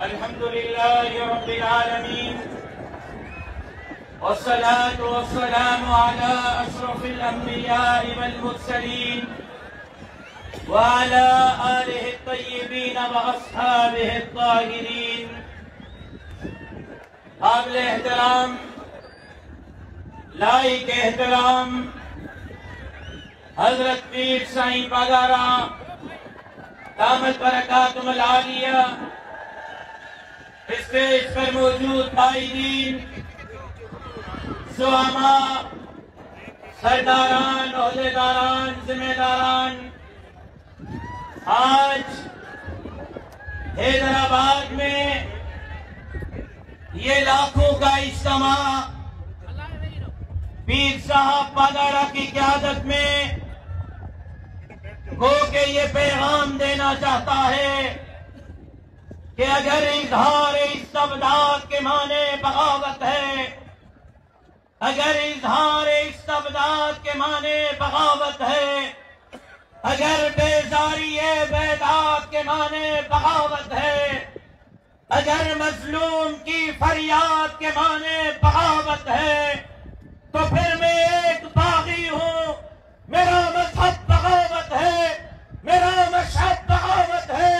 الحمد لله رب العالمين، والصلاة والسلام على أشرف الأنبياء والمرسلين وعلى آله الطيبين وأصحابه الطاهرين. قابل احترام لائق احترام حضرت پیر سائیں پاگارا دامت برکاتہم العالیہ، اسٹیج پر موجود قائدین، زعماء، سرداران، عہدیداران، ذمہ داران، آج حیدرآباد میں یہ لاکھوں کا اجتماع پیر صاحب پاگارا کی قیادت میں گو کہ یہ پیغام دینا چاہتا ہے کہ اگر اظہار استبداد کے معنی بغاوت ہے، اگر اظہار استبداد کے معنی بغاوت ہے، اگر بیزاری بیداد کے معنی بغاوت ہے، اگر مظلوم کی فریاد کے معنی بغاوت ہے، تو پھر میں ایک باغی ہوں، میرا مذہب بغاوت ہے، میرا مشہب بغاوت ہے،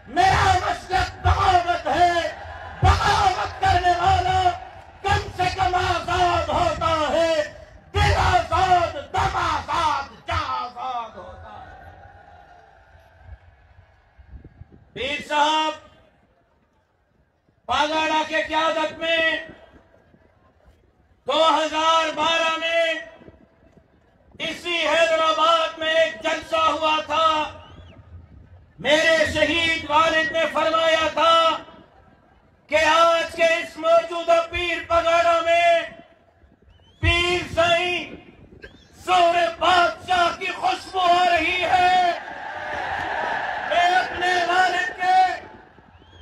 میرا مسلک بغاوت ہے۔ بغاوت کرنے والا کم سے کم آزاد ہوتا ہے، دل آزاد، دم آزاد، جاں آزاد ہوتا ہے۔ پیر صاحب پاگاڑا کے قیادت میں 2012 میں اسی حیدرآباد میں ایک جلسہ ہوا تھا۔ میرے شہید والد نے فرمایا تھا کہ آج کے اس موجودہ پیر پگاڑا میں پیر سائیں زور بادشاہ کی خوشبو آ رہی ہے۔ میں اپنے والد کے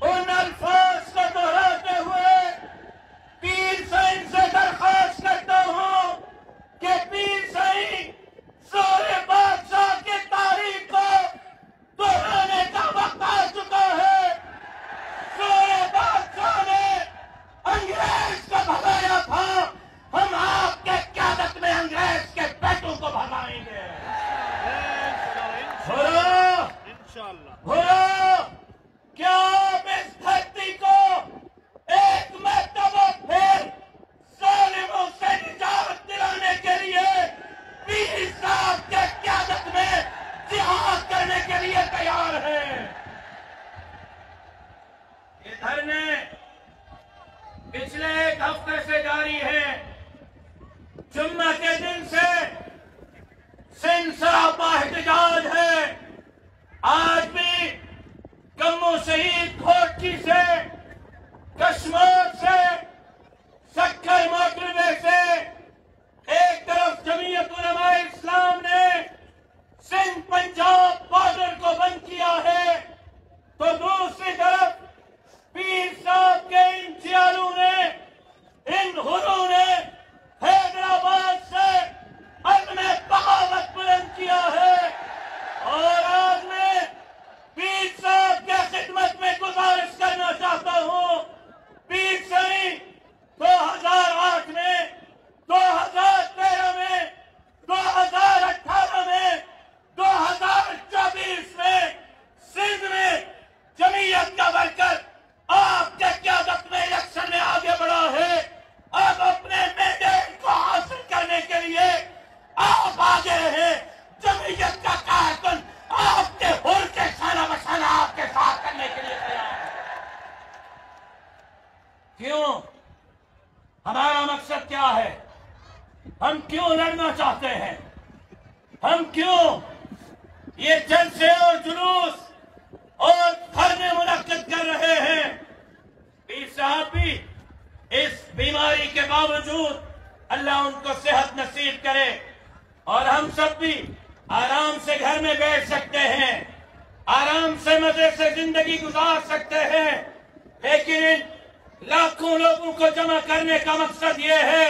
ان الفاظ کو دہراتے ہوئے پیر سائیں سے درخواست کرتا ہوں کہ پیر سائیں زور بادشاہ کی تاریخ کو دہرانے کا وقت آ چکا ہے۔ زور بادشاہ نے انگریز کو بھگایا تھا، ہم آپ کے قیادت میں انگریز کے بیٹوں کو بھگائیں گے۔ بھولو کیا آپ اس دھرتی کو ایک مرتبہ پھر ظالموں سے نجات دلانے کے لیے پیر صاحب کے قیادت میں جہاد کرنے کے لیے تیار ہیں؟ یہ دھرنے پچھلے ایک ہفتے سے جاری ہے۔ جمعہ کے دن سے سندھ سراپا احتجاج ہے۔ آج بھی کمو شہید کھوٹی سے، کشمیر سے، سکھر موٹروے سے ایک طرف جمعیت علماء اسلام نے سندھ پنجاب بارڈر کو بند کیا ہے، تو دوسری طرف پیر صاحب کے ان جیالوں نے، ان غروں نے حیدرآباد سے عزم بغاوت بلند کیا ہے۔ اور آج میں پیر صاحب کے خدمت میں گزارش کرنا چاہتا ہوں، پیر سائیں 2008 میں، 2013 میں، 2018 میں، 2024 میں سندھ میں جمعیت کا ورکر آپ کے قیادت میں الیکشن میں آگے بڑھا ہے۔ اب اپنے مینڈیٹ کو حاصل کرنے کے لیے آپ آگے ہیں۔ جمعیت کا کارکن آپ کے حر کے شانہ بشانہ آپ کے ساتھ کرنے کے لیے تیار ہے۔ کیوں؟ ہمارا مقصد کیا ہے؟ ہم کیوں لڑنا چاہتے ہیں؟ ہم کیوں یہ جلسے اور جلوس اور دھرنے منعقد کر رہے ہیں؟ پیر صاحب بھی اس بیماری کے باوجود اللہ ان کو صحت نصیب کرے اور ہم سب بھی آرام سے گھر میں بیٹھ سکتے ہیں، آرام سے مزے سے زندگی گزار سکتے ہیں، لیکن ان لاکھوں لوگوں کو جمع کرنے کا مقصد یہ ہے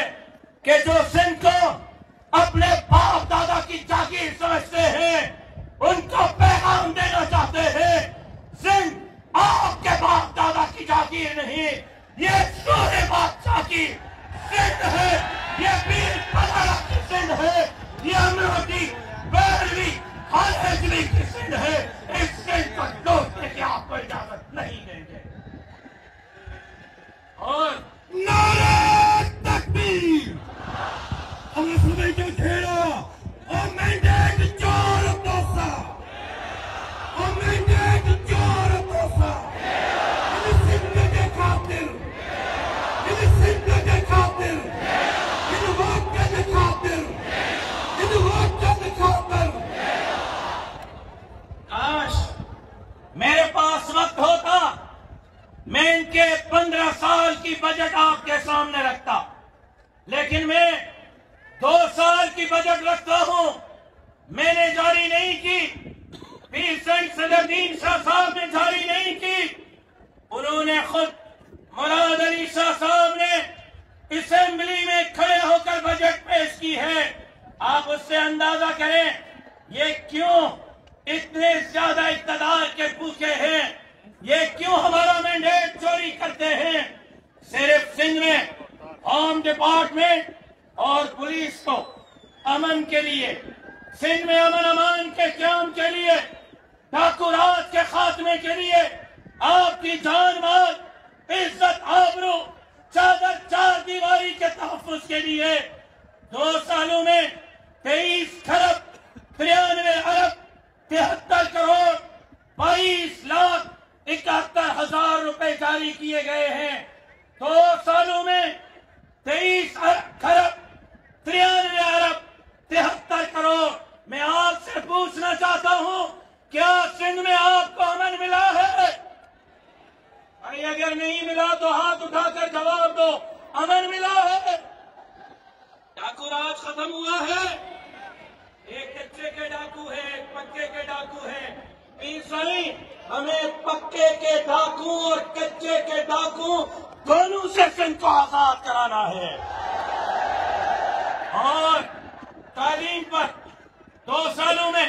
کہ جو سندھ کو اپنے باپ دادا کی جاگیر سمجھتے ہیں ان کو پیغام دینا چاہتے ہیں، سندھ آپ کے باپ دادا کی جاگیر فقیر نہیں، یہ شور بادشاہ کی سندھ ہے، یہ پیر پدارا کی سندھ ہے، یہ امروہی 12ویں خالصوی کی سندھ ہے۔ اس سندھ کو ٹوٹنے کی آپ کو اجازت نہیں دیں گے۔ اور نعرہ تکبیر! ہمیں صبح جو گھیرا اور مینڈیٹ چور دوسا، اور مینڈیٹ چور دوسا، یہ سندھ کے خاطر، یہ سندھ کے خاطر، یہ ووٹ کے خاطر، یہ ووٹ کے خاطر۔ کاش میرے پاس وقت ہوتا، میں ان کے 15 سال کی بجٹ آپ کے سامنے رکھتا، لیکن میں 2 سال کی بجٹ رکھتا ہوں۔ میں نے جاری نہیں کی، پیر سید صدرالدین شاہ صاحب نے جاری نہیں کی، انہوں نے خود مراد علی شاہ صاحب نے اسمبلی میں کھڑے ہو کر بجٹ پیش کی ہے۔ آپ اس سے اندازہ کریں یہ کیوں اتنے زیادہ اقتدار کے بھوکے ہیں، یہ کیوں ہمارا مینڈیٹ چوری کرتے ہیں۔ صرف سندھ میں ہوم ڈپارٹمنٹ اور پولیس کو امن کے لیے، سندھ میں امن امان کے قیام کے لیے، ڈاکو راج کے خاتمے کے لیے، آپ کی جان مال، عزت، آبرو، چادر، چار دیواری کے تحفظ کے لیے 2 سالوں میں 23 کھرب 93 ارب 73 کروڑ 22 لاکھ 71,000 روپے جاری کیے گئے ہیں۔ 2 سالوں میں 23 کھرب 93 ارب 73 کروڑ۔ میں آپ سے پوچھنا چاہتا ہوں، کیا سندھ میں آپ کو امن ملا ہے؟ ارے اگر نہیں ملا تو ہاتھ اٹھا کر جواب دو، امن ملا ہے؟ ڈاکو راج ختم ہوا ہے؟ ایک کچے کے ڈاکو ہے، ایک پکے کے ڈاکو ہے۔ پیر صاحب، ہمیں پکے کے ڈاکو اور کچے کے ڈاکو دونوں سے سندھ کو آزاد کرانا ہے۔ اور تعلیم پر 2 سالوں میں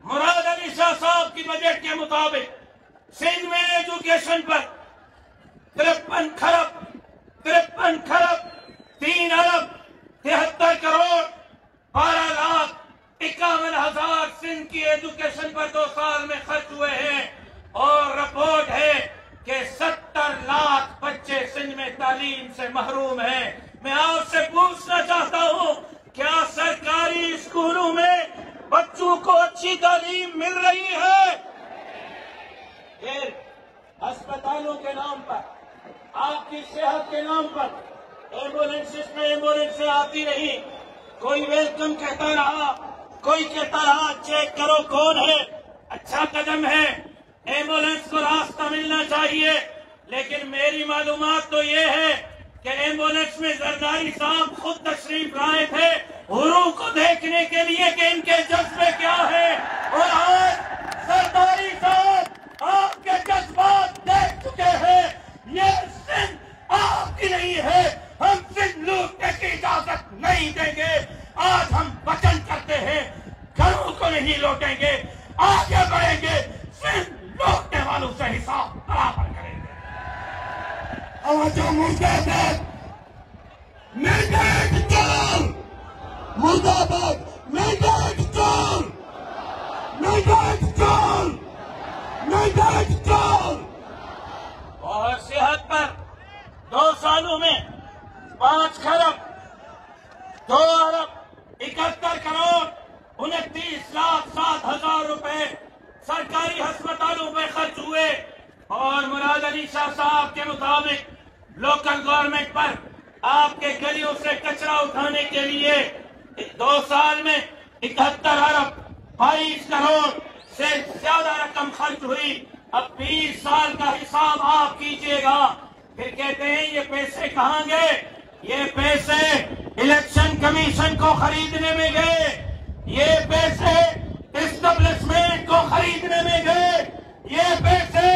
مراد علی شاہ صاحب کی بجٹ کے مطابق سندھ میں ایجوکیشن پر 53 کھرب 3 ارب 73 کروڑ 12 لاکھ 51,000 سندھ کی ایجوکیشن پر 2 سال میں خرچ ہوئے ہیں، اور رپورٹ ہے کہ 70 لاکھ بچے سندھ میں تعلیم سے محروم ہیں۔ میں آپ سے پوچھنا چاہتا ہوں، کیا سرکاری اسکولوں میں بچوں کو اچھی تعلیم مل رہی ہے؟ پھر ہسپتالوں کے نام پر، آپ کی صحت کے نام پر ایمبولینسز میں ایمبولینسیں آتی رہی، کوئی ویلکم کہتا رہا، کوئی کہتا رہا چیک کرو کون ہے۔ اچھا قدم ہے، ایمبولینس کو راستہ ملنا چاہیے، لیکن میری معلومات تو یہ ہے کہ ایمبولینس میں زرداری صاحب خود تشریف لائے تھے حضور کو دیکھنے کے لیے کہ ان کے جذبے کیا ہیں، اور آج زرداری صاحب آپ کے جذبات دیکھ چکے ہیں۔ یہ سندھ آپ کی نہیں ہے، ہم سندھ لوٹنے کی اجازت نہیں دیں گے۔ آج ہم وطن کرتے ہیں، گھروں کو نہیں لوٹیں گے، آگے بڑھیں گے، سندھ لوٹنے والوں سے حساب برابر کریں گے۔ آواجہ مردہ آباد، مینڈیٹ چور! مردہ آباد، مینڈیٹ چور! مینڈیٹ چور! مینڈیٹ چور! اور صحت پر 2 سالوں میں 5 کھرب 2 ارب 71 کروڑ 29 لاکھ 7,000 روپے سرکاری ہسپتالوں پہ خرچ ہوئے، اور مراد علی شاہ صاحب کے مطابق لوکل گورنمنٹ پر آپ کے گلیوں سے کچرا اٹھانے کے لیے 2 سال میں 71 ارب 22 کروڑ سے زیادہ رقم خرچ ہوئی۔ اب 20 سال کا حساب آپ کیجئے گا۔ پھر کہتے ہیں یہ پیسے کہاں گئے؟ یہ پیسے الیکشن کمیشن کو خریدنے میں گئے، یہ پیسے اسٹیبلشمنٹ کو خریدنے میں گئے، یہ پیسے